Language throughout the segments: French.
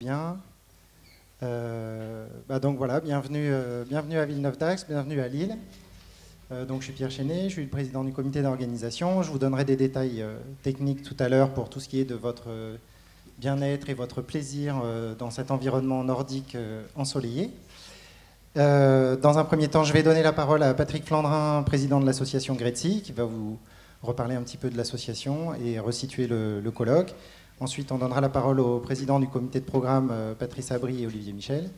Bien. Donc voilà, bienvenue à Villeneuve-d'Ascq, bienvenue à Lille. Donc je suis Pierre Chenet, je suis le président du comité d'organisation. Je vous donnerai des détails techniques tout à l'heure pour tout ce qui est de votre bien-être et votre plaisir dans cet environnement nordique ensoleillé. Dans un premier temps, je vais donner la parole à Patrick Flandrin, président de l'association GRETSI, qui va vous reparler un petit peu de l'association et resituer le colloque. Ensuite, on donnera la parole au président du comité de programme, Patrice Abry et Olivier Michel.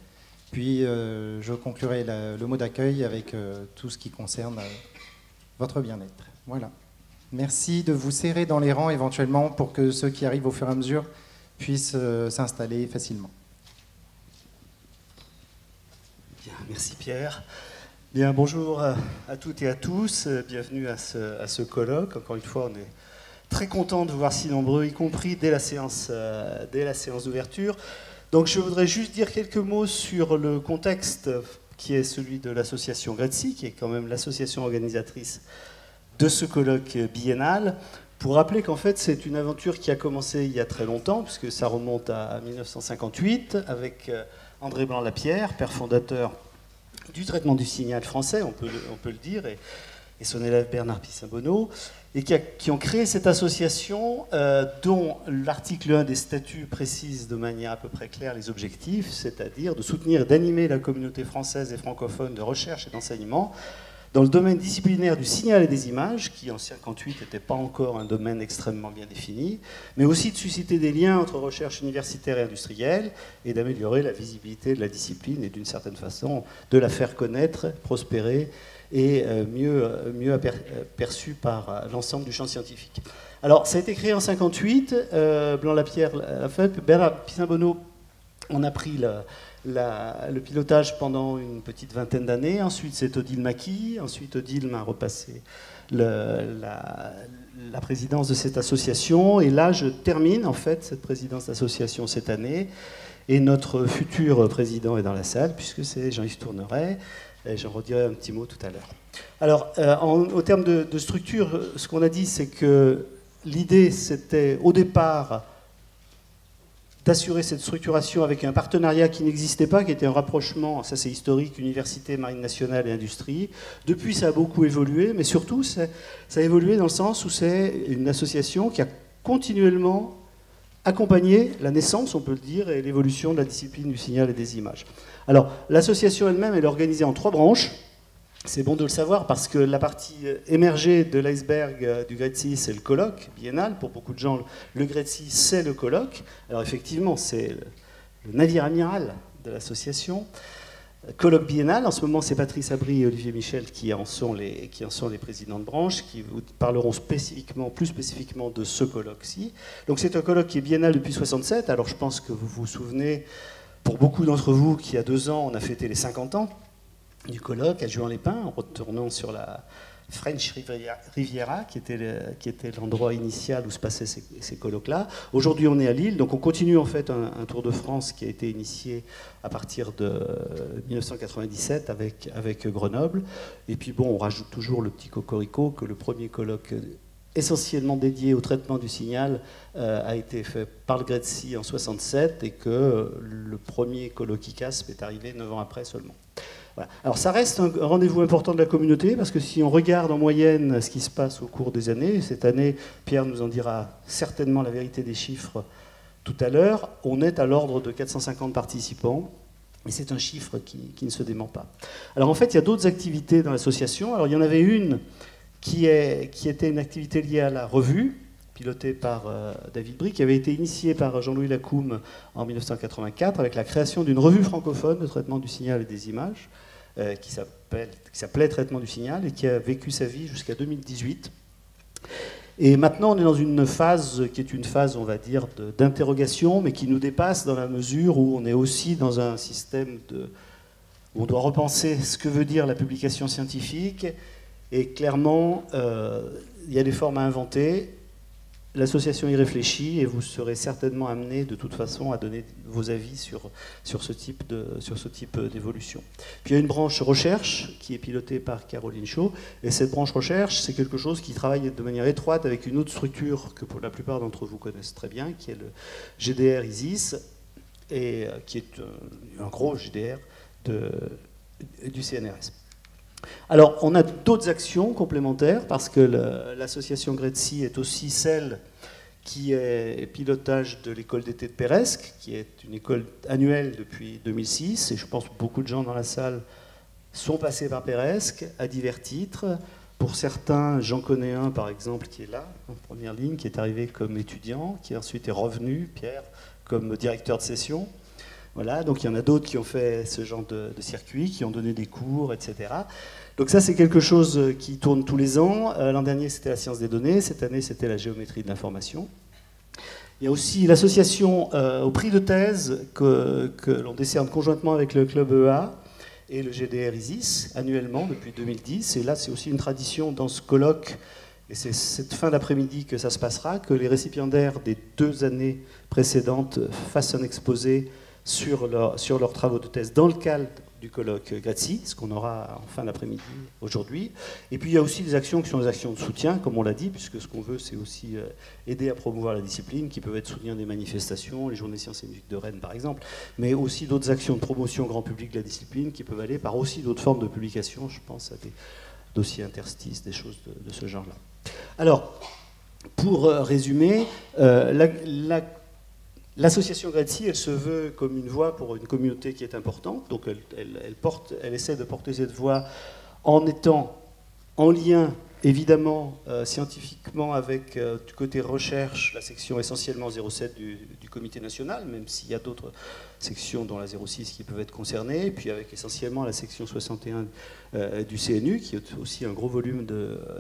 Puis, je conclurai le mot d'accueil avec tout ce qui concerne votre bien-être. Voilà. Merci de vous serrer dans les rangs éventuellement pour que ceux qui arrivent au fur et à mesure puissent s'installer facilement. Bien, merci Pierre. Bien, bonjour à toutes et à tous. Bienvenue à ce colloque. Encore une fois, on est très content de vous voir si nombreux, y compris dès la séance d'ouverture. Donc je voudrais juste dire quelques mots sur le contexte qui est celui de l'association GRETSI, qui est quand même l'association organisatrice de ce colloque biennal, pour rappeler qu'en fait c'est une aventure qui a commencé il y a très longtemps, puisque ça remonte à 1958, avec André Blanc-Lapierre, père fondateur du traitement du signal français, on peut le dire, et son élève Bernard Pissin-Bonneau, et qui ont créé cette association dont l'article 1 des statuts précise de manière à peu près claire les objectifs, c'est-à-dire de soutenir et d'animer la communauté française et francophone de recherche et d'enseignement dans le domaine disciplinaire du signal et des images, qui en 1958 n'était pas encore un domaine extrêmement bien défini, mais aussi de susciter des liens entre recherche universitaire et industrielle, et d'améliorer la visibilité de la discipline et d'une certaine façon de la faire connaître, prospérer, et mieux perçu par l'ensemble du champ scientifique. Alors, ça a été créé en 1958, Blanc-Lapierre l'a fait, Bernard Pissin-Bonneau en a pris le pilotage pendant une petite vingtaine d'années, ensuite c'est Odile Maquis, ensuite Odile m'a repassé la présidence de cette association, et là je termine en fait cette présidence d'association cette année, et notre futur président est dans la salle, puisque c'est Jean-Yves Tourneret. J'en redirai un petit mot tout à l'heure. Alors, au terme de structure, ce qu'on a dit, c'est que l'idée, c'était au départ d'assurer cette structuration avec un partenariat qui n'existait pas, qui était un rapprochement, ça c'est historique, université, marine nationale et industrie. Depuis, ça a beaucoup évolué, mais surtout, ça a évolué dans le sens où c'est une association qui a continuellement accompagné la naissance, on peut le dire, et l'évolution de la discipline du signal et des images. Alors, l'association elle-même, elle est organisée en 3 branches. C'est bon de le savoir parce que la partie émergée de l'iceberg du GRETSI, c'est le colloque biennal. Pour beaucoup de gens, le GRETSI, c'est le colloque. Alors effectivement, c'est le navire amiral de l'association. Colloque biennal, en ce moment, c'est Patrice Abry et Olivier Michel qui en sont les présidents de branche, qui vous parleront plus spécifiquement de ce colloque-ci. Donc c'est un colloque qui est biennal depuis 1967. Alors je pense que vous vous souvenez, pour beaucoup d'entre vous, qu'il y a 2 ans, on a fêté les 50 ans du colloque à Juan-les-Pins, en retournant sur la French Riviera, qui était l'endroit initial où se passaient ces colloques-là. Aujourd'hui, on est à Lille, donc on continue en fait un Tour de France qui a été initié à partir de 1997 avec Grenoble. Et puis bon, on rajoute toujours le petit cocorico que le premier colloque essentiellement dédié au traitement du signal a été fait par le GRETSI en 1967 et que le premier colloque ICASP est arrivé 9 ans après seulement. Voilà. Alors ça reste un rendez-vous important de la communauté, parce que si on regarde en moyenne ce qui se passe au cours des années, cette année, Pierre nous en dira certainement la vérité des chiffres tout à l'heure, on est à l'ordre de 450 participants, et c'est un chiffre qui ne se dément pas. Alors en fait, il y a d'autres activités dans l'association. Alors il y en avait une qui était une activité liée à la revue, pilotée par David Brie, qui avait été initiée par Jean-Louis Lacoume en 1984, avec la création d'une revue francophone de traitement du signal et des images, qui s'appelait Traitement du signal, et qui a vécu sa vie jusqu'à 2018. Et maintenant, on est dans une phase qui est une phase, on va dire, d'interrogation, mais qui nous dépasse dans la mesure où on est aussi dans un système où on doit repenser ce que veut dire la publication scientifique. Et clairement, il y a des formes à inventer. L'association y réfléchit et vous serez certainement amené de toute façon à donner vos avis sur ce type d'évolution. Puis il y a une branche recherche qui est pilotée par Caroline Chaud, et cette branche recherche, c'est quelque chose qui travaille de manière étroite avec une autre structure que pour la plupart d'entre vous connaissent très bien, qui est le GDR ISIS, et qui est un gros GDR du CNRS. Alors, on a d'autres actions complémentaires, parce que l'association GRETSI est aussi celle qui est pilotage de l'école d'été de Peiresc, qui est une école annuelle depuis 2006, et je pense que beaucoup de gens dans la salle sont passés par Peiresc à divers titres. Pour certains, j'en connais un par exemple qui est là, en première ligne, qui est arrivé comme étudiant, qui ensuite est revenu, Pierre, comme directeur de session. Voilà, donc il y en a d'autres qui ont fait ce genre de circuit, qui ont donné des cours, etc. Donc ça, c'est quelque chose qui tourne tous les ans. L'an dernier, c'était la science des données. Cette année, c'était la géométrie de l'information. Il y a aussi l'association au prix de thèse que l'on décerne conjointement avec le club EA et le GDR ISIS, annuellement, depuis 2010. Et là, c'est aussi une tradition dans ce colloque, et c'est cette fin d'après-midi que ça se passera, que les récipiendaires des 2 années précédentes fassent un exposé sur leurs travaux de thèse dans le cadre du colloque GRETSI, ce qu'on aura en fin d'après-midi aujourd'hui. Et puis il y a aussi des actions qui sont des actions de soutien, comme on l'a dit, puisque ce qu'on veut, c'est aussi aider à promouvoir la discipline, qui peuvent être soutien des manifestations, les journées sciences et musique de Rennes par exemple, mais aussi d'autres actions de promotion grand public de la discipline qui peuvent aller par aussi d'autres formes de publication, je pense à des dossiers interstices, des choses de ce genre-là. Alors, pour résumer, l'association GRETSI, elle se veut comme une voix pour une communauté qui est importante, donc elle essaie de porter cette voix en étant en lien, évidemment, scientifiquement avec, du côté recherche, la section essentiellement 07 du comité national, même s'il y a d'autres sections, dont la 06, qui peuvent être concernées, et puis avec essentiellement la section 61 du CNU, qui est aussi un gros volume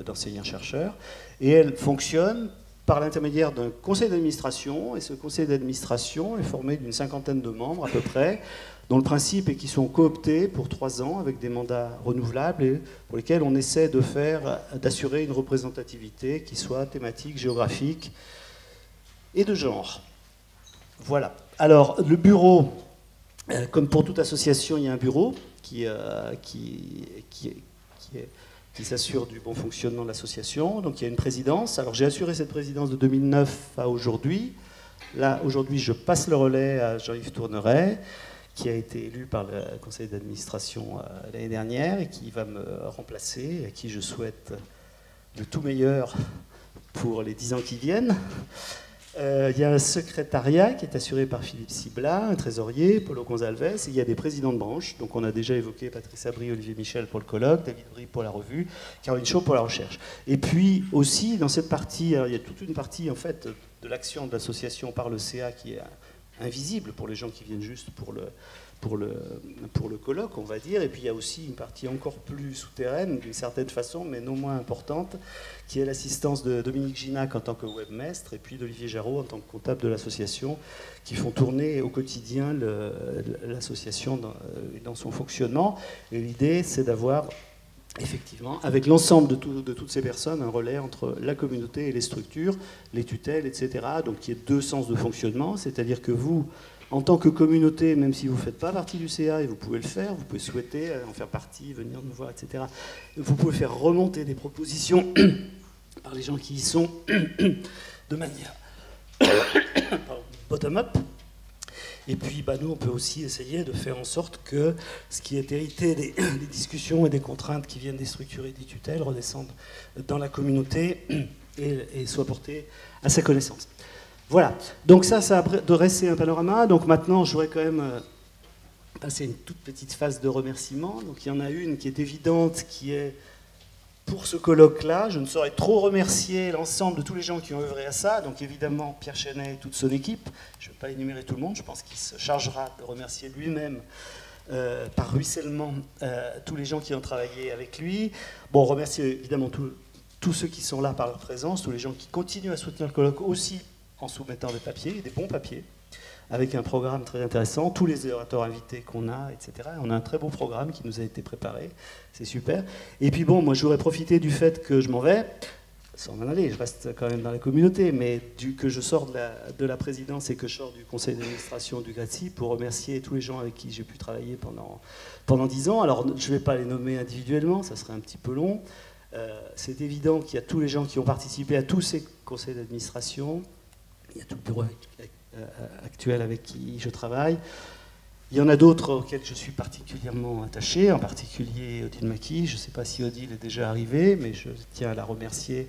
d'enseignants-chercheurs, et elle fonctionne par l'intermédiaire d'un conseil d'administration, et ce conseil d'administration est formé d'une 50aine de membres à peu près, dont le principe est qu'ils sont cooptés pour 3 ans avec des mandats renouvelables et pour lesquels on essaie d'assurer une représentativité qui soit thématique, géographique et de genre. Voilà. Alors, le bureau, comme pour toute association, il y a un bureau qui s'assure du bon fonctionnement de l'association. Donc il y a une présidence. Alors j'ai assuré cette présidence de 2009 à aujourd'hui. Là, aujourd'hui, je passe le relais à Jean-Yves Tourneret, qui a été élu par le conseil d'administration l'année dernière et qui va me remplacer, à qui je souhaite le tout meilleur pour les 10 ans qui viennent. Il y a un secrétariat qui est assuré par Philippe Cibla, un trésorier, Paulo Gonzalves, et il y a des présidents de branche. Donc on a déjà évoqué Patrice Abri, Olivier Michel pour le colloque, David Brie pour la revue, Caroline Chaud pour la recherche. Et puis aussi, dans cette partie, il y a toute une partie en fait de l'action de l'association par le CA qui est invisible pour les gens qui viennent juste pour le colloque, on va dire. Et puis il y a aussi une partie encore plus souterraine, d'une certaine façon, mais non moins importante, qui est l'assistance de Dominique Ginac en tant que webmestre, et puis d'Olivier Jarraud en tant que comptable de l'association, qui font tourner au quotidien l'association dans son fonctionnement. Et l'idée, c'est d'avoir effectivement, avec l'ensemble de toutes ces personnes, un relais entre la communauté et les structures, les tutelles, etc. Donc il y a 2 sens de fonctionnement, c'est-à-dire que vous, en tant que communauté, même si vous ne faites pas partie du CA, et vous pouvez le faire, vous pouvez souhaiter en faire partie, venir nous voir, etc. Vous pouvez faire remonter des propositions par les gens qui y sont de manière bottom-up. Et puis nous, on peut aussi essayer de faire en sorte que ce qui est hérité des discussions et des contraintes qui viennent des structures et des tutelles redescendent dans la communauté et soient portées à sa connaissance. Voilà, donc ça a dressé un panorama. Donc maintenant, je voudrais quand même passer une toute petite phase de remerciements. Donc il y en a une qui est évidente, qui est pour ce colloque-là. Je ne saurais trop remercier l'ensemble de tous les gens qui ont œuvré à ça. Donc évidemment, Pierre Chenet et toute son équipe. Je ne vais pas énumérer tout le monde. Je pense qu'il se chargera de remercier lui-même par ruissellement tous les gens qui ont travaillé avec lui. Bon, remercier évidemment tous ceux qui sont là par leur présence, tous les gens qui continuent à soutenir le colloque aussi en soumettant des papiers, des bons papiers, avec un programme très intéressant, tous les orateurs invités qu'on a, etc. On a un très beau programme qui nous a été préparé, c'est super. Et puis bon, moi je voudrais profiter du fait que je m'en vais, sans m'en aller, je reste quand même dans la communauté, mais que je sors de la présidence et que je sors du conseil d'administration du GRETSI pour remercier tous les gens avec qui j'ai pu travailler pendant 10 ans. Alors je ne vais pas les nommer individuellement, ça serait un petit peu long. C'est évident qu'il y a tous les gens qui ont participé à tous ces conseils d'administration. Il y a tout le bureau avec actuels avec qui je travaille. Il y en a d'autres auxquels je suis particulièrement attaché, en particulier Odile Maki. Je ne sais pas si Odile est déjà arrivée, mais je tiens à la remercier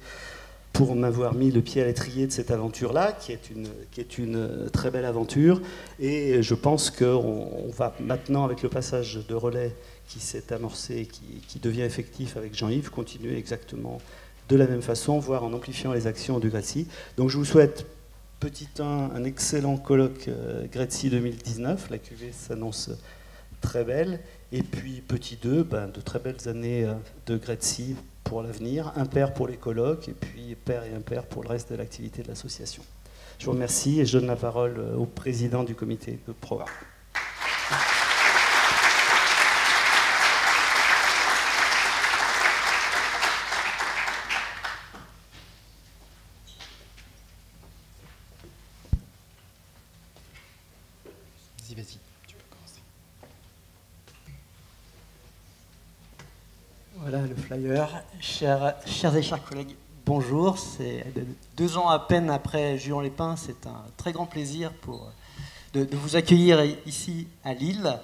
pour m'avoir mis le pied à l'étrier de cette aventure-là, qui est une très belle aventure. Et je pense qu'on va maintenant, avec le passage de relais qui s'est amorcé et qui devient effectif avec Jean-Yves, continuer exactement de la même façon, voire en amplifiant les actions du GRETSI. Donc je vous souhaite, petit 1, un excellent colloque GRETSI 2019. La cuvée s'annonce très belle. Et puis petit 2, de très belles années de GRETSI pour l'avenir, impair pour les colloques, et puis pair et impair pour le reste de l'activité de l'association. Je vous remercie et je donne la parole au président du comité de programme. Vas-y, tu peux commencer. Voilà le flyer. Chers et chers collègues, bonjour. C'est 2 ans à peine après Juan-les-Pins. C'est un très grand plaisir de vous accueillir ici à Lille.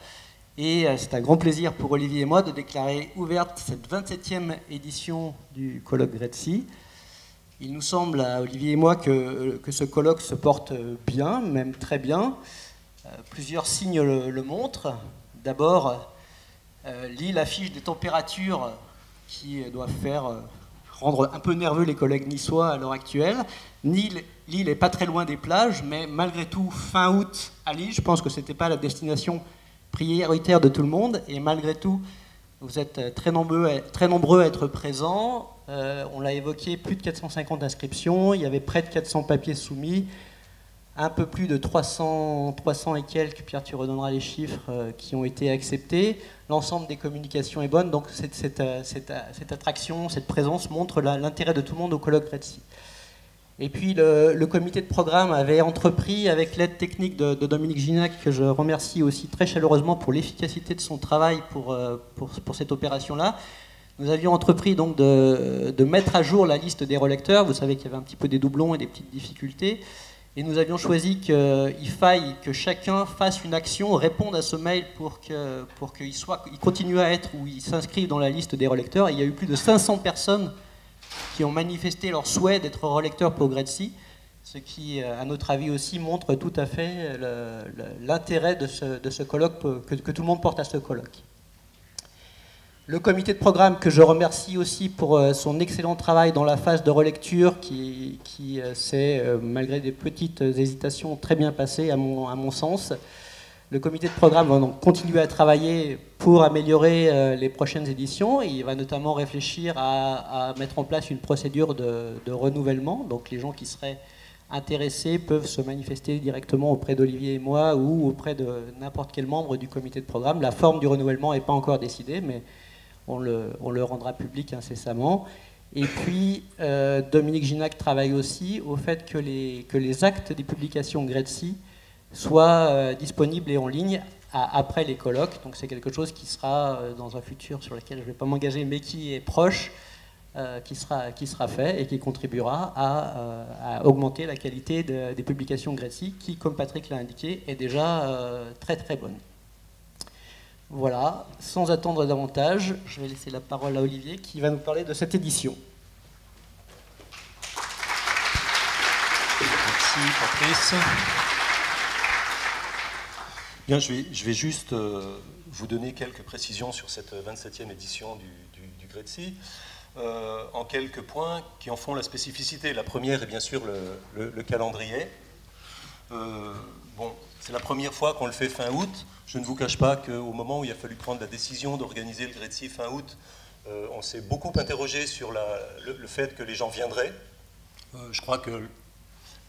Et c'est un grand plaisir pour Olivier et moi de déclarer ouverte cette 27e édition du colloque GRETSI. Il nous semble à Olivier et moi que ce colloque se porte bien, même très bien. Plusieurs signes le montrent. D'abord, Lille affiche des températures qui doivent rendre un peu nerveux les collègues niçois à l'heure actuelle. Lille n'est pas très loin des plages, mais malgré tout, fin août à Lille, je pense que ce n'était pas la destination prioritaire de tout le monde. Et malgré tout, vous êtes très nombreux à être présents. On l'a évoqué, plus de 450 inscriptions, il y avait près de 400 papiers soumis. Un peu plus de 300 et quelques, Pierre, tu redonneras les chiffres, qui ont été acceptés. L'ensemble des communications est bonne, donc cette attraction, cette présence montre l'intérêt de tout le monde au colloque GRETSI. Et puis le comité de programme avait entrepris, avec l'aide technique de Dominique Ginac, que je remercie aussi très chaleureusement pour l'efficacité de son travail pour cette opération-là. Nous avions entrepris donc de mettre à jour la liste des relecteurs. Vous savez qu'il y avait un petit peu des doublons et des petites difficultés. Et nous avions choisi qu'il faille que chacun fasse une action, réponde à ce mail pour qu'il continue à être ou il s'inscrive dans la liste des relecteurs. Et il y a eu plus de 500 personnes qui ont manifesté leur souhait d'être relecteurs pour GRETSI, ce qui, à notre avis aussi, montre tout à fait l'intérêt de ce colloque, que tout le monde porte à ce colloque. Le comité de programme, que je remercie aussi pour son excellent travail dans la phase de relecture, qui s'est, malgré des petites hésitations, très bien passé à mon sens. Le comité de programme va donc continuer à travailler pour améliorer les prochaines éditions. Il va notamment réfléchir à mettre en place une procédure de renouvellement. Donc les gens qui seraient intéressés peuvent se manifester directement auprès d'Olivier et moi ou auprès de n'importe quel membre du comité de programme. La forme du renouvellement n'est pas encore décidée, mais on le rendra public incessamment. Et puis, Dominique Ginac travaille aussi au fait que les actes des publications GRETSI soient disponibles et en ligne après les colloques. Donc c'est quelque chose qui sera dans un futur sur lequel je ne vais pas m'engager, mais qui est proche, qui sera fait et qui contribuera à augmenter la qualité des publications GRETSI, qui, comme Patrick l'a indiqué, est déjà très très bonne. Voilà, sans attendre davantage, je vais laisser la parole à Olivier qui va nous parler de cette édition. Merci Patrice. Bien, je vais juste vous donner quelques précisions sur cette 27e édition du GRETSI, en quelques points qui en font la spécificité. La première est bien sûr le calendrier. Bon, c'est la première fois qu'on le fait fin août. Je ne vous cache pas qu'au moment où il a fallu prendre la décision d'organiser le GRETSI fin août, on s'est beaucoup interrogé sur le fait que les gens viendraient. Je crois que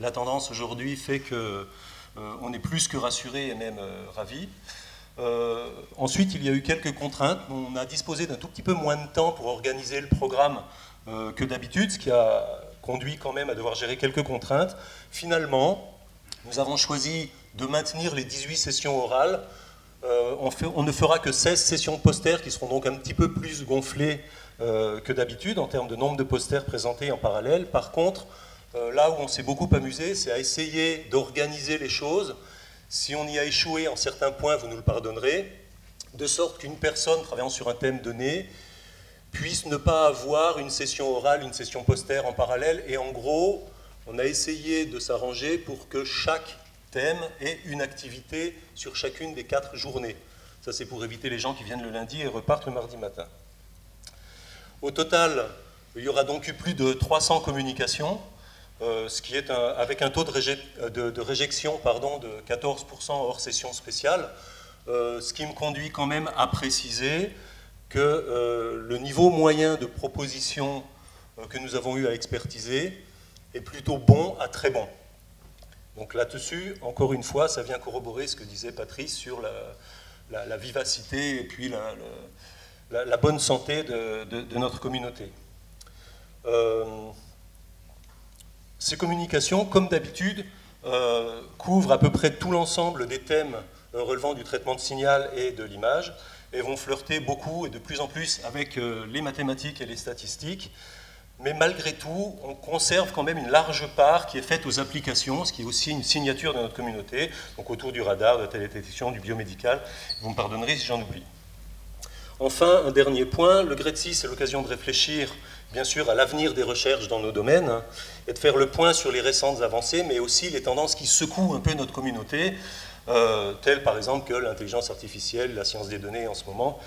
la tendance aujourd'hui fait qu'on est plus que rassuré et même ravi. Ensuite, il y a eu quelques contraintes. On a disposé d'un tout petit peu moins de temps pour organiser le programme que d'habitude, ce qui a conduit quand même à devoir gérer quelques contraintes. Finalement, nous avons choisi de maintenir les 18 sessions orales. On ne fera que 16 sessions posters qui seront donc un petit peu plus gonflées que d'habitude en termes de nombre de posters présentés en parallèle. Par contre, là où on s'est beaucoup amusé, c'est à essayer d'organiser les choses. Si on y a échoué en certains points, vous nous le pardonnerez, de sorte qu'une personne travaillant sur un thème donné puisse ne pas avoir une session orale, une session poster en parallèle. Et en gros, on a essayé de s'arranger pour que chaque thème ait une activité sur chacune des 4 journées. Ça, c'est pour éviter les gens qui viennent le lundi et repartent le mardi matin. Au total, il y aura donc eu plus de 300 communications, ce qui est avec un taux de réjection de 14% hors session spéciale, ce qui me conduit quand même à préciser que le niveau moyen de propositions que nous avons eu à expertiser est plutôt bon à très bon. Donc là-dessus, encore une fois, ça vient corroborer ce que disait Patrice sur la vivacité et puis la bonne santé de notre communauté. Ces communications, comme d'habitude, couvrent à peu près tout l'ensemble des thèmes relevant du traitement de signal et de l'image, et vont flirter beaucoup et de plus en plus avec les mathématiques et les statistiques. Mais malgré tout, on conserve quand même une large part qui est faite aux applications, ce qui est aussi une signature de notre communauté, donc autour du radar, de la télédétection, du biomédical. Vous me pardonnerez si j'en oublie. Enfin, un dernier point, le GRETSI, c'est l'occasion de réfléchir, bien sûr, à l'avenir des recherches dans nos domaines, et de faire le point sur les récentes avancées, mais aussi les tendances qui secouent un peu notre communauté, telles par exemple que l'intelligence artificielle, la science des données en ce moment,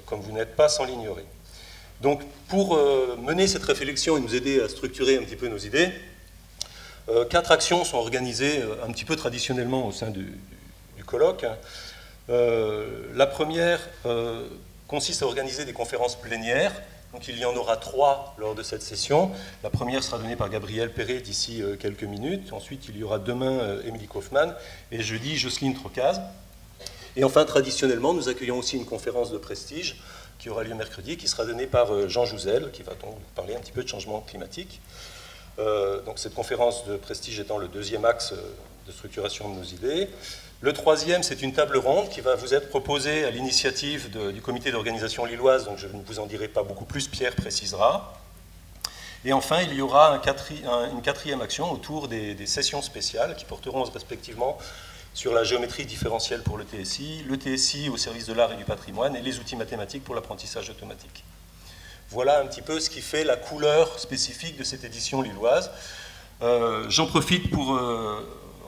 comme vous n'êtes pas sans l'ignorer. Donc, pour mener cette réflexion et nous aider à structurer un petit peu nos idées, 4 actions sont organisées un petit peu traditionnellement au sein du colloque. La première consiste à organiser des conférences plénières. Donc, il y en aura 3 lors de cette session. La première sera donnée par Gabriel Perret d'ici quelques minutes. Ensuite, il y aura demain Émilie Kaufmann et jeudi Jocelyne Trocaz. Et enfin, traditionnellement, nous accueillons aussi une conférence de prestige qui aura lieu mercredi, qui sera donnée par Jean Jouzel, qui va donc parler un petit peu de changement climatique. Donc cette conférence de prestige étant le 2e axe de structuration de nos idées. Le 3e, c'est une table ronde qui va vous être proposée à l'initiative du comité d'organisation lilloise, donc je ne vous en dirai pas beaucoup plus, Pierre précisera. Et enfin, il y aura une 4e action autour des sessions spéciales qui porteront respectivement sur la géométrie différentielle pour le TSI au service de l'art et du patrimoine, et les outils mathématiques pour l'apprentissage automatique. Voilà un petit peu ce qui fait la couleur spécifique de cette édition lilloise. J'en profite pour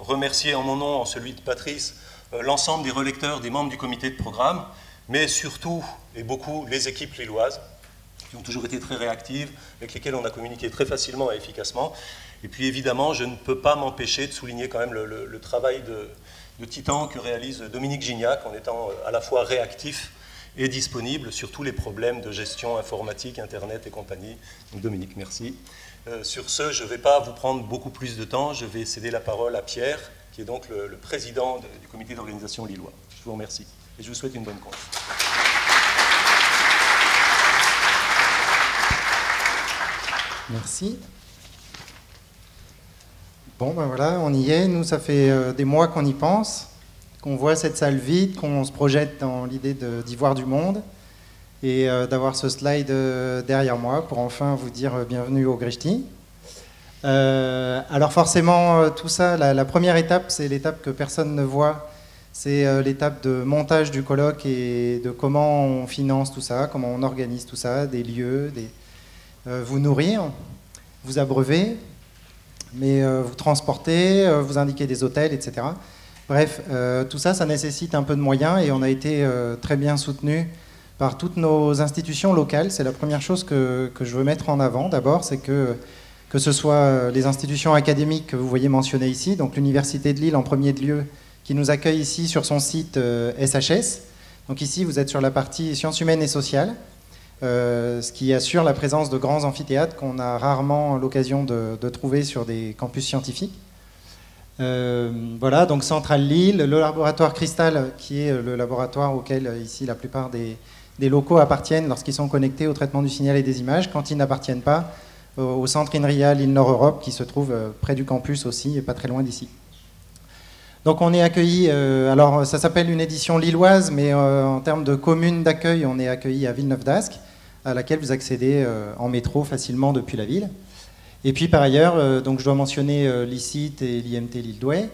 remercier en mon nom, en celui de Patrice, l'ensemble des relecteurs, des membres du comité de programme, mais surtout et beaucoup les équipes lilloises, qui ont toujours été très réactives, avec lesquelles on a communiqué très facilement et efficacement. Et puis évidemment, je ne peux pas m'empêcher de souligner quand même le travail de titan que réalise Dominique Gignac en étant à la fois réactif et disponible sur tous les problèmes de gestion informatique, Internet et compagnie. Donc Dominique, merci. Sur ce, je ne vais pas vous prendre beaucoup plus de temps. Je vais céder la parole à Pierre, qui est donc le président du comité d'organisation lillois. Je vous remercie et je vous souhaite une bonne conf. Merci. Bon, ben voilà, on y est. Nous, ça fait des mois qu'on y pense, qu'on voit cette salle vide, qu'on se projette dans l'idée d'y voir du monde et d'avoir ce slide derrière moi pour enfin vous dire bienvenue au GRETSI. Alors forcément, tout ça, la première étape, c'est l'étape que personne ne voit, c'est l'étape de montage du colloque et de comment on finance tout ça, comment on organise tout ça, des lieux, vous nourrir, vous abreuver, mais vous transporter, vous indiquer des hôtels, etc. Bref, tout ça, ça nécessite un peu de moyens et on a été très bien soutenus par toutes nos institutions locales. C'est la première chose que je veux mettre en avant. D'abord, c'est que ce soit les institutions académiques que vous voyez mentionnées ici, donc l'Université de Lille en premier lieu, qui nous accueille ici sur son site SHS. Donc ici, vous êtes sur la partie sciences humaines et sociales, ce qui assure la présence de grands amphithéâtres qu'on a rarement l'occasion de trouver sur des campus scientifiques. Voilà, donc Centrale Lille, le laboratoire Cristal, qui est le laboratoire auquel ici la plupart des locaux appartiennent lorsqu'ils sont connectés au traitement du signal et des images, quand ils n'appartiennent pas au centre INRIA Lille Nord Europe, qui se trouve près du campus aussi, et pas très loin d'ici. Donc on est accueillis, alors ça s'appelle une édition lilloise, mais en termes de commune d'accueil, on est accueilli à Villeneuve d'Ascq, à laquelle vous accédez en métro facilement depuis la ville. Et puis par ailleurs, donc je dois mentionner l'ICIT et l'IMT Lille-Douai,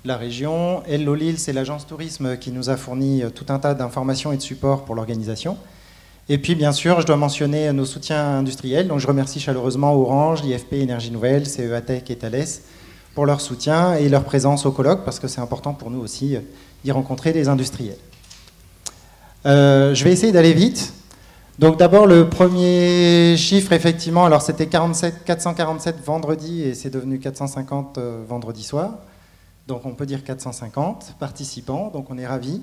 la région. Hello Lille, c'est l'agence tourisme qui nous a fourni tout un tas d'informations et de supports pour l'organisation. Et puis bien sûr, je dois mentionner nos soutiens industriels. Donc je remercie chaleureusement Orange, l'IFP Énergie Nouvelle, CEA Tech et Thales pour leur soutien et leur présence au colloque, parce que c'est important pour nous aussi d'y rencontrer des industriels. Je vais essayer d'aller vite. Donc d'abord le premier chiffre, effectivement, alors c'était 447 vendredi et c'est devenu 450 vendredi soir. Donc on peut dire 450 participants, donc on est ravis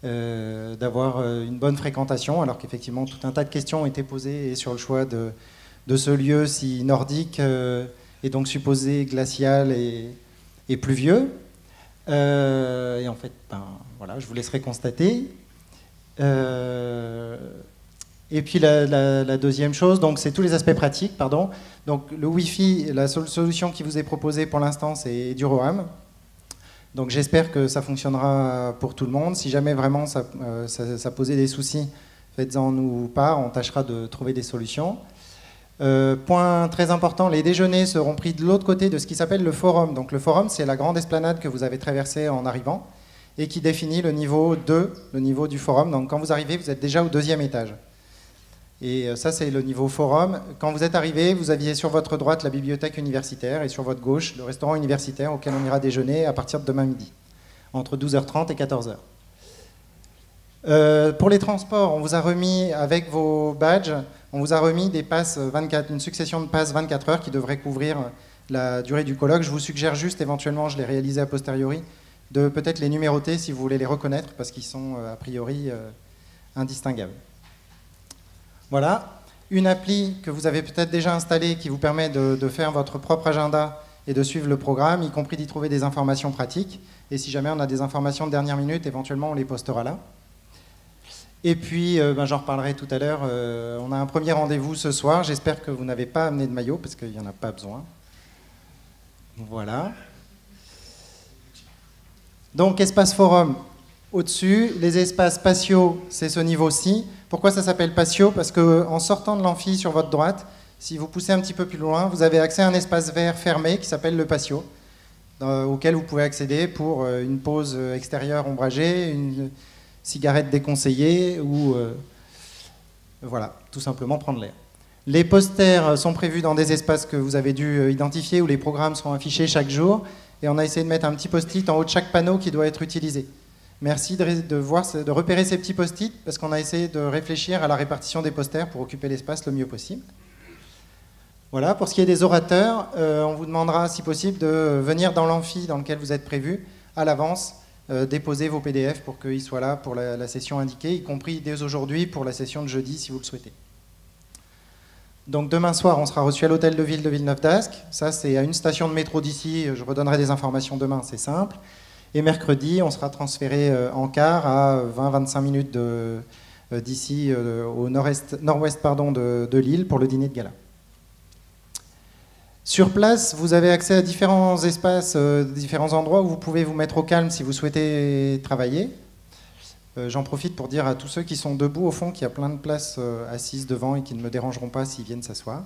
d'avoir une bonne fréquentation, alors qu'effectivement tout un tas de questions ont été posées et sur le choix de ce lieu si nordique et donc supposé glacial et pluvieux. Et en fait, voilà, je vous laisserai constater. Et puis la deuxième chose, donc c'est tous les aspects pratiques, pardon. Donc le Wi-Fi, la solution qui vous est proposée pour l'instant, c'est du ROAM. Donc j'espère que ça fonctionnera pour tout le monde. Si jamais vraiment ça posait des soucis, faites-en nous part, on tâchera de trouver des solutions. Point très important, les déjeuners seront pris de l'autre côté de ce qui s'appelle le forum. Donc le forum, c'est la grande esplanade que vous avez traversée en arrivant et qui définit le niveau 2, le niveau du forum. Donc quand vous arrivez, vous êtes déjà au 2e étage. Et ça, c'est le niveau forum. Quand vous êtes arrivé, vous aviez sur votre droite la bibliothèque universitaire et sur votre gauche le restaurant universitaire auquel on ira déjeuner à partir de demain midi, entre 12h30 et 14h. Pour les transports, on vous a remis, avec vos badges, on vous a remis des passes 24, une succession de passes 24 heures qui devraient couvrir la durée du colloque. Je vous suggère juste, éventuellement, je l'ai réalisé a posteriori, de peut-être les numéroter si vous voulez les reconnaître, parce qu'ils sont a priori indistinguables. Voilà, une appli que vous avez peut-être déjà installée qui vous permet de faire votre propre agenda et de suivre le programme, y compris d'y trouver des informations pratiques. Et si jamais on a des informations de dernière minute, éventuellement on les postera là. Et puis, j'en reparlerai tout à l'heure, on a un premier rendez-vous ce soir. J'espère que vous n'avez pas amené de maillot, parce qu'il n'y en a pas besoin. Voilà. Donc, espace forum. Au-dessus, les espaces patio, c'est ce niveau-ci. Pourquoi ça s'appelle patio? Parce qu'en sortant de l'amphi sur votre droite, si vous poussez un petit peu plus loin, vous avez accès à un espace vert fermé qui s'appelle le patio, auquel vous pouvez accéder pour une pause extérieure ombragée, une cigarette déconseillée ou voilà, tout simplement prendre l'air. Les posters sont prévus dans des espaces que vous avez dû identifier où les programmes seront affichés chaque jour et on a essayé de mettre un petit post-it en haut de chaque panneau qui doit être utilisé. Merci de repérer ces petits post-it parce qu'on a essayé de réfléchir à la répartition des posters pour occuper l'espace le mieux possible. Voilà, pour ce qui est des orateurs, on vous demandera si possible de venir dans l'amphi dans lequel vous êtes prévu à l'avance, déposer vos PDF pour qu'ils soient là pour la session indiquée, y compris dès aujourd'hui pour la session de jeudi si vous le souhaitez. Donc demain soir, on sera reçu à l'hôtel de ville de Villeneuve-d'Ascq. Ça, c'est à une station de métro d'ici. Je redonnerai des informations demain, c'est simple. Et mercredi, on sera transféré en car à 20-25 minutes d'ici au nord-ouest de Lille pour le dîner de gala. Sur place, vous avez accès à différents espaces, différents endroits où vous pouvez vous mettre au calme si vous souhaitez travailler. J'en profite pour dire à tous ceux qui sont debout au fond qu'il y a plein de places assises devant et qui ne me dérangeront pas s'ils viennent s'asseoir.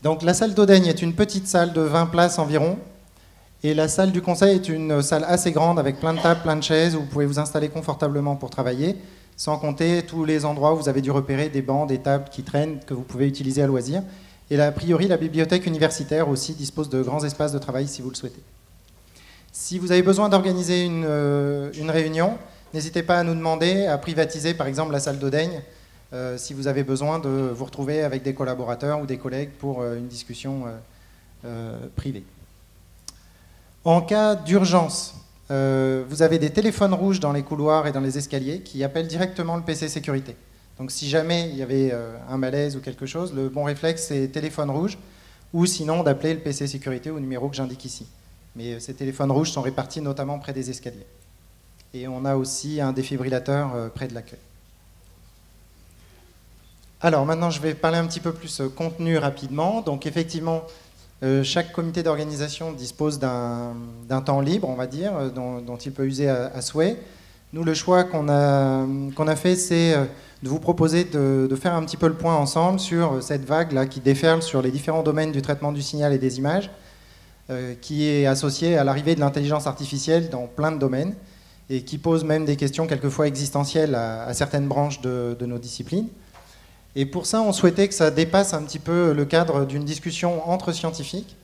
Donc la salle d'Audaigne est une petite salle de 20 places environ. Et la salle du conseil est une salle assez grande avec plein de tables, plein de chaises où vous pouvez vous installer confortablement pour travailler, sans compter tous les endroits où vous avez dû repérer des bancs, des tables qui traînent que vous pouvez utiliser à loisir. Et a priori, la bibliothèque universitaire aussi dispose de grands espaces de travail si vous le souhaitez. Si vous avez besoin d'organiser une réunion, n'hésitez pas à nous demander, à privatiser par exemple la salle d'Audaigne, si vous avez besoin de vous retrouver avec des collaborateurs ou des collègues pour une discussion privée. En cas d'urgence, vous avez des téléphones rouges dans les couloirs et dans les escaliers qui appellent directement le PC sécurité. Donc si jamais il y avait un malaise ou quelque chose, le bon réflexe c'est téléphone rouge ou sinon d'appeler le PC sécurité au numéro que j'indique ici. Mais ces téléphones rouges sont répartis notamment près des escaliers. Et on a aussi un défibrillateur près de l'accueil. Alors maintenant je vais parler un petit peu plus contenu rapidement. Donc effectivement, chaque comité d'organisation dispose d'un temps libre, on va dire, dont il peut user à souhait. Nous, le choix qu'on a fait, c'est de vous proposer de faire un petit peu le point ensemble sur cette vague-là qui déferle sur les différents domaines du traitement du signal et des images, qui est associée à l'arrivée de l'intelligence artificielle dans plein de domaines, et qui pose même des questions quelquefois existentielles à certaines branches de nos disciplines. Et pour ça, on souhaitait que ça dépasse un petit peu le cadre d'une discussion entre scientifiques.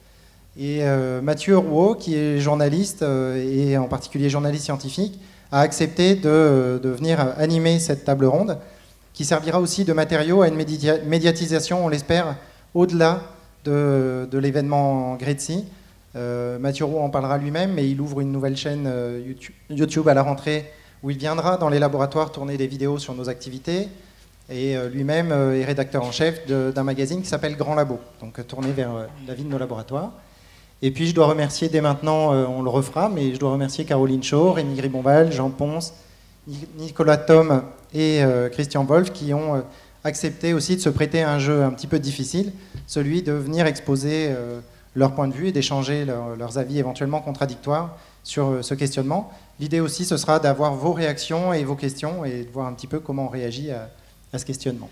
Et Mathieu Rouault, qui est journaliste, et en particulier journaliste scientifique, a accepté de venir animer cette table ronde, qui servira aussi de matériau à une médiatisation, on l'espère, au-delà de l'événement GRETSI. Mathieu Rouault en parlera lui-même, mais il ouvre une nouvelle chaîne YouTube à la rentrée où il viendra dans les laboratoires tourner des vidéos sur nos activités. Et lui-même est rédacteur en chef d'un magazine qui s'appelle Grand Labo, donc tourné vers la vie de nos laboratoires. Et puis je dois remercier dès maintenant, on le refera, mais je dois remercier Caroline Chaud, Rémi Gribonval, Jean Ponce, Nicolas Thom et Christian Wolf qui ont accepté aussi de se prêter à un jeu un petit peu difficile, celui de venir exposer leur point de vue et d'échanger leurs avis éventuellement contradictoires sur ce questionnement. L'idée aussi, ce sera d'avoir vos réactions et vos questions et de voir un petit peu comment on réagit à ce questionnement.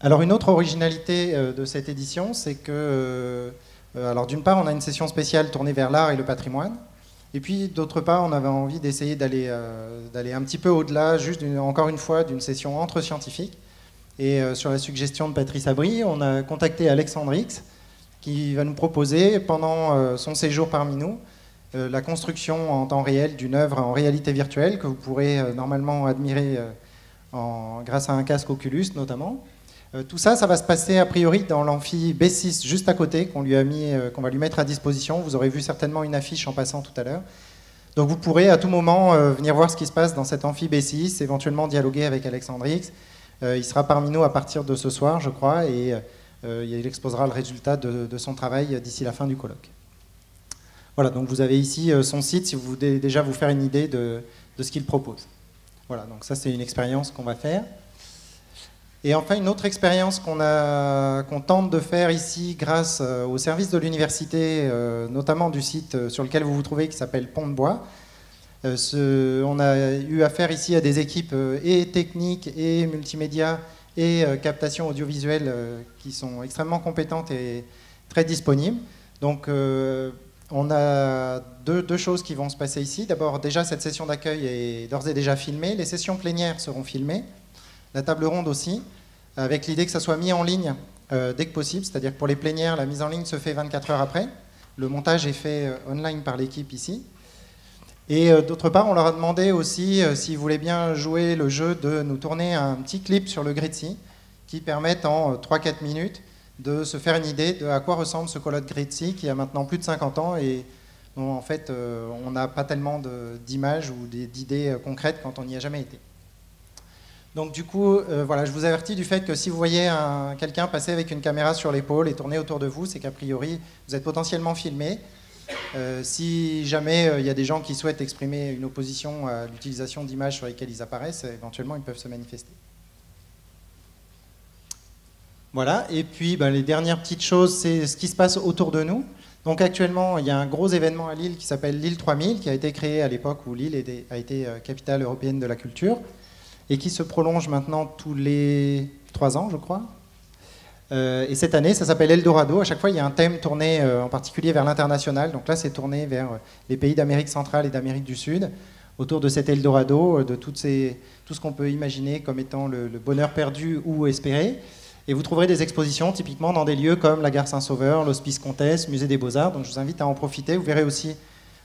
Alors une autre originalité de cette édition, c'est que, alors d'une part, on a une session spéciale tournée vers l'art et le patrimoine, et puis d'autre part, on avait envie d'essayer d'aller un petit peu au-delà, juste encore une fois, d'une session entre scientifiques. Et sur la suggestion de Patrice Abry, on a contacté Alexandre X, qui va nous proposer, pendant son séjour parmi nous, la construction en temps réel d'une œuvre en réalité virtuelle que vous pourrez normalement admirer grâce à un casque Oculus notamment. Tout ça, ça va se passer a priori dans l'amphi B6 juste à côté qu'on va lui mettre à disposition. Vous aurez vu certainement une affiche en passant tout à l'heure. Donc vous pourrez à tout moment venir voir ce qui se passe dans cet amphi B6, éventuellement dialoguer avec Alexandre X. Il sera parmi nous à partir de ce soir, je crois, et il exposera le résultat de son travail d'ici la fin du colloque. Voilà, donc vous avez ici son site si vous voulez déjà vous faire une idée de ce qu'il propose. Voilà, donc ça c'est une expérience qu'on va faire. Et enfin, une autre expérience qu'on tente de faire ici grâce au service de l'université, notamment du site sur lequel vous vous trouvez, qui s'appelle Pont de Bois. On a eu affaire ici à des équipes et techniques et multimédia et captation audiovisuelle qui sont extrêmement compétentes et très disponibles. Donc on a deux choses qui vont se passer ici. D'abord, déjà, cette session d'accueil est d'ores et déjà filmée. Les sessions plénières seront filmées. La table ronde aussi, avec l'idée que ça soit mis en ligne dès que possible. C'est-à-dire que pour les plénières, la mise en ligne se fait 24 heures après. Le montage est fait online par l'équipe ici. Et d'autre part, on leur a demandé aussi, s'ils voulaient bien jouer le jeu, de nous tourner un petit clip sur le GRETSI qui permette en 3-4 minutes de se faire une idée de à quoi ressemble ce colloque GRETSI qui a maintenant plus de 50 ans et dont en fait on n'a pas tellement d'images ou d'idées concrètes quand on n'y a jamais été. Donc du coup, voilà, je vous avertis du fait que si vous voyez quelqu'un passer avec une caméra sur l'épaule et tourner autour de vous, c'est qu'a priori, vous êtes potentiellement filmé. Si jamais il y a des gens qui souhaitent exprimer une opposition à l'utilisation d'images sur lesquelles ils apparaissent, éventuellement, ils peuvent se manifester. Voilà, et puis les dernières petites choses, c'est ce qui se passe autour de nous. Donc actuellement, il y a un gros événement à Lille qui s'appelle Lille 3000, qui a été créé à l'époque où Lille a été capitale européenne de la culture, et qui se prolonge maintenant tous les 3 ans, je crois. Et cette année, ça s'appelle Eldorado. À chaque fois, il y a un thème tourné en particulier vers l'international. Donc là, c'est tourné vers les pays d'Amérique centrale et d'Amérique du Sud, autour de cet Eldorado, de tout ce qu'on peut imaginer comme étant le bonheur perdu ou espéré. Et vous trouverez des expositions typiquement dans des lieux comme la Gare Saint-Sauveur, l'Hospice Comtesse, Musée des Beaux-Arts. Donc je vous invite à en profiter. Vous verrez aussi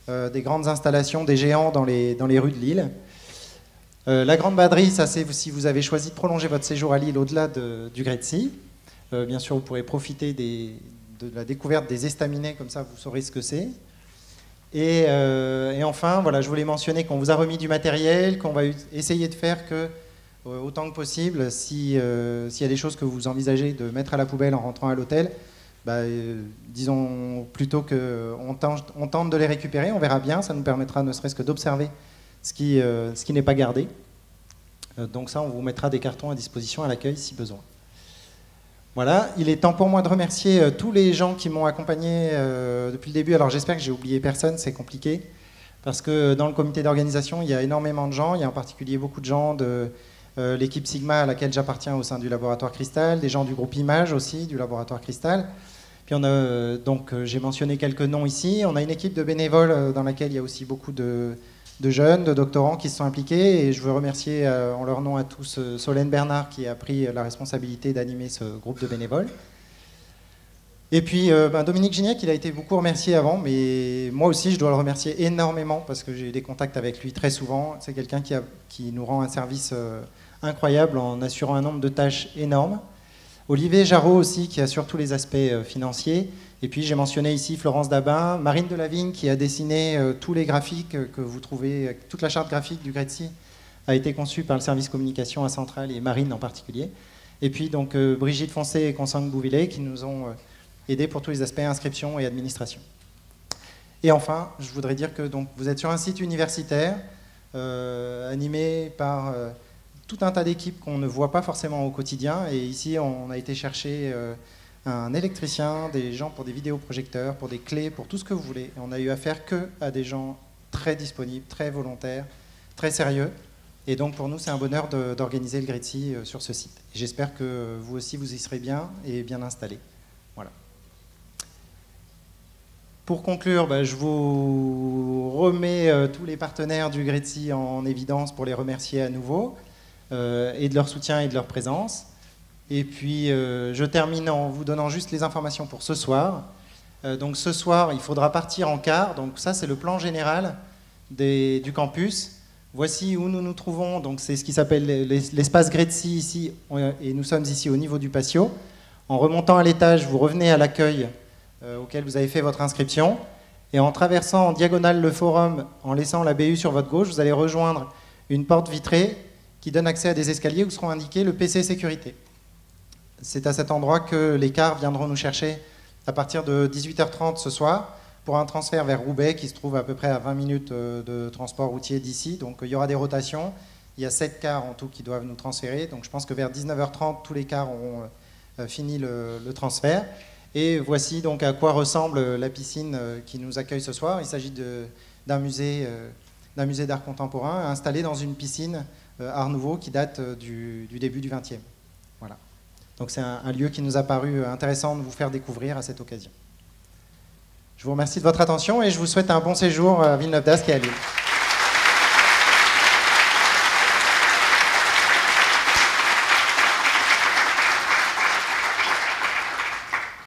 des grandes installations, des géants dans les rues de Lille. La Grande Braderie, ça c'est si vous avez choisi de prolonger votre séjour à Lille au-delà du GRETSI. Bien sûr, vous pourrez profiter de la découverte des estaminets, comme ça vous saurez ce que c'est. Et enfin, voilà, je voulais mentionner qu'on vous a remis du matériel, qu'on va essayer de faire que, autant que possible, s'il y a des choses que vous envisagez de mettre à la poubelle en rentrant à l'hôtel, disons plutôt qu'on tente de les récupérer, on verra bien, ça nous permettra ne serait-ce que d'observer ce qui n'est pas gardé. Donc ça, on vous mettra des cartons à disposition à l'accueil si besoin. Voilà, il est temps pour moi de remercier tous les gens qui m'ont accompagné depuis le début. Alors j'espère que j'ai oublié personne, c'est compliqué, parce que dans le comité d'organisation, il y a énormément de gens, il y a en particulier beaucoup de gens de l'équipe Sigma à laquelle j'appartiens au sein du laboratoire Cristal, des gens du groupe Image aussi, du laboratoire Cristal. Puis on a, donc j'ai mentionné quelques noms ici. On a une équipe de bénévoles dans laquelle il y a aussi beaucoup de jeunes, de doctorants qui se sont impliqués. Et je veux remercier en leur nom à tous Solène Bernard qui a pris la responsabilité d'animer ce groupe de bénévoles. Et puis Dominique Gignac, il a été beaucoup remercié avant, mais moi aussi je dois le remercier énormément parce que j'ai des contacts avec lui très souvent. C'est quelqu'un qui nous rend un service incroyable en assurant un nombre de tâches énormes. Olivier Jarreau aussi, qui assure tous les aspects financiers. Et puis j'ai mentionné ici Florence Dabin, Marine Delavigne, qui a dessiné tous les graphiques que vous trouvez, toute la charte graphique du GRETSI a été conçue par le service communication à Centrale et Marine en particulier. Et puis donc Brigitte Foncé et Consang Bouvillet qui nous ont aidés pour tous les aspects inscription et administration. Et enfin, je voudrais dire que donc, vous êtes sur un site universitaire animé par tout un tas d'équipes qu'on ne voit pas forcément au quotidien. Et ici, on a été chercher un électricien, des gens pour des vidéoprojecteurs, pour des clés, pour tout ce que vous voulez. Et on a eu affaire à des gens très disponibles, très volontaires, très sérieux. Et donc, pour nous, c'est un bonheur d'organiser le GRETSI sur ce site. J'espère que vous aussi, vous y serez bien et bien installés. Voilà. Pour conclure, je vous remets tous les partenaires du GRETSI en évidence pour les remercier à nouveau. Et de leur soutien et de leur présence. Et puis je termine en vous donnant juste les informations pour ce soir. Donc ce soir, il faudra partir en car. Donc ça, c'est le plan général du campus. Voici où nous nous trouvons. Donc c'est ce qui s'appelle l'espace GRETSI ici. Et nous sommes ici au niveau du patio. En remontant à l'étage, vous revenez à l'accueil auquel vous avez fait votre inscription. Et en traversant en diagonale le forum, en laissant la BU sur votre gauche, vous allez rejoindre une porte vitrée qui donne accès à des escaliers où seront indiqués le PC sécurité. C'est à cet endroit que les cars viendront nous chercher à partir de 18h30 ce soir pour un transfert vers Roubaix qui se trouve à peu près à 20 minutes de transport routier d'ici. Donc il y aura des rotations. Il y a 7 cars en tout qui doivent nous transférer. Donc je pense que vers 19h30, tous les cars auront fini le transfert. Et voici donc à quoi ressemble la piscine qui nous accueille ce soir. Il s'agit d'un musée d'art contemporain installé dans une piscine Art Nouveau qui date du début du XXe. Voilà. Donc c'est un lieu qui nous a paru intéressant de vous faire découvrir à cette occasion. Je vous remercie de votre attention et je vous souhaite un bon séjour à Villeneuve d'Ascq et à Lille.